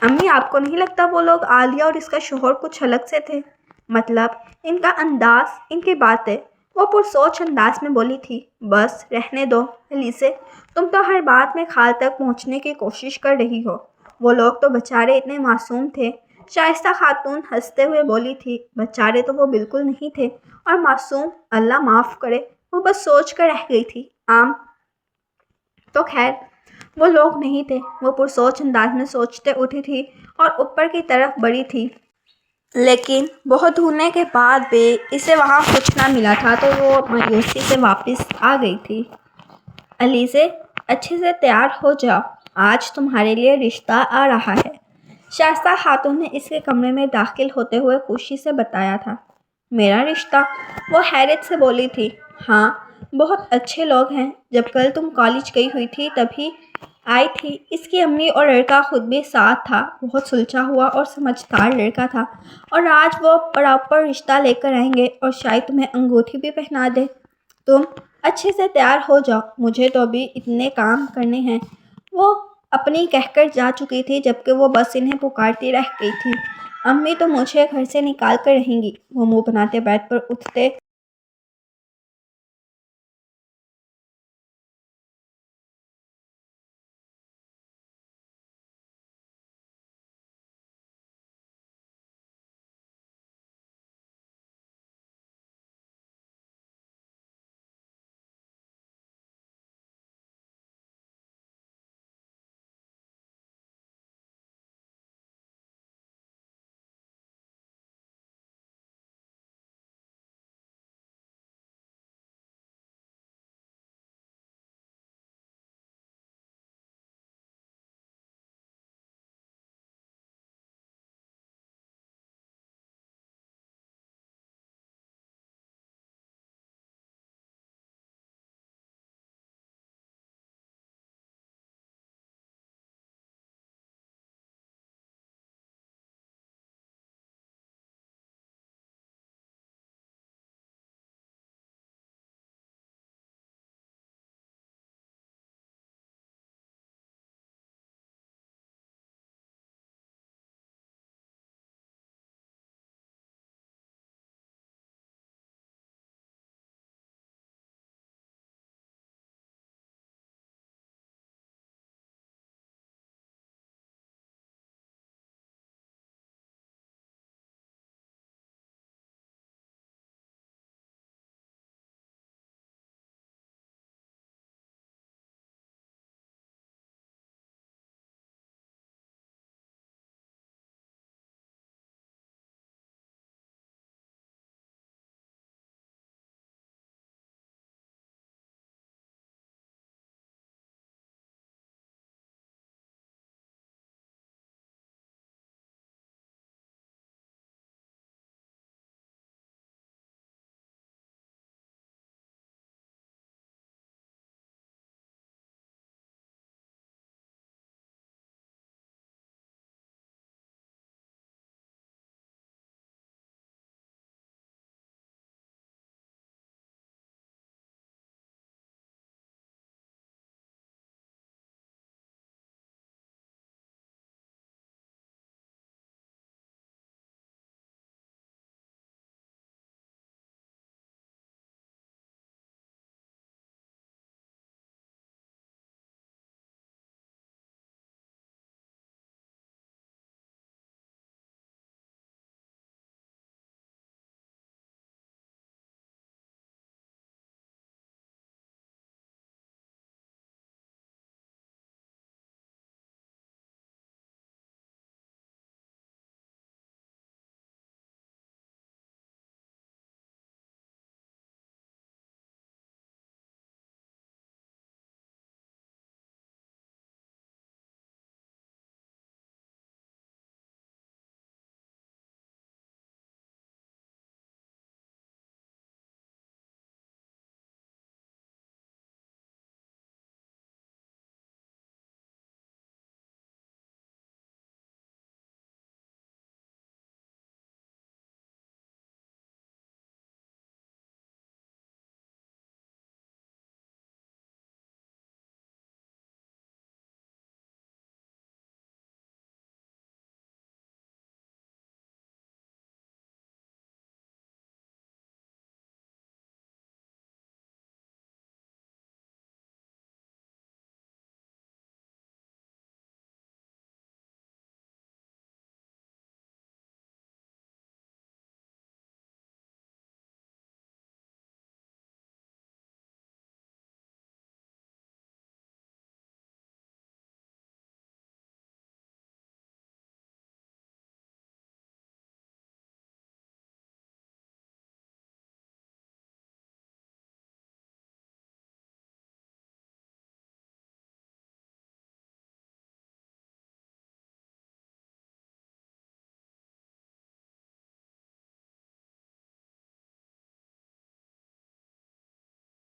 امی، آپ کو نہیں لگتا وہ لوگ عالیہ اور اس کا شوہر کچھ الگ سے تھے؟ مطلب ان کا انداز، ان کی باتیں؟ وہ پرسوچ انداز میں بولی تھی۔ بس رہنے دو علیزہ، تم تو ہر بات میں کھال تک پہنچنے کی کوشش کر رہی ہو۔ وہ لوگ تو بچارے اتنے معصوم تھے۔ شائستہ خاتون ہنستے ہوئے بولی تھی۔ بچارے تو وہ بالکل نہیں تھے، اور معصوم، اللہ معاف کرے، وہ بس سوچ کر رہ گئی تھی۔ عام تو خیر وہ لوگ نہیں تھے۔ وہ پرسوچ انداز میں سوچتے اٹھی تھی اور اوپر کی طرف بڑھی تھی، لیکن بہت ڈھونڈنے کے بعد بھی اسے وہاں کچھ نہ ملا تھا تو وہ مایوسی سے واپس آ گئی تھی۔ علیزہ، اچھے سے تیار ہو جاؤ، آج تمہارے لیے رشتہ آ رہا ہے، شائستہ خاتون نے اس کے کمرے میں داخل ہوتے ہوئے خوشی سے بتایا تھا۔ میرا رشتہ؟ وہ حیرت سے بولی تھی۔ ہاں، بہت اچھے لوگ ہیں، جب کل تم کالج گئی ہوئی تھی تبھی آئی تھی۔ اس کی امی اور لڑکا خود بھی ساتھ تھا، بہت سلجھا ہوا اور سمجھدار لڑکا تھا، اور آج وہ پراپر رشتہ لے کر آئیں گے اور شاید تمہیں انگوٹھی بھی پہنا دے۔ تم اچھے سے تیار ہو جاؤ، مجھے تو ابھی اتنے کام کرنے ہیں۔ وہ اپنی کہہ کر جا چکی تھی جبکہ وہ بس انہیں پکارتی رہ گئی تھی۔ امی تو مجھے گھر سے نکال کر رہیں گی۔ وہ منہ بناتے بیڈ پر اٹھتے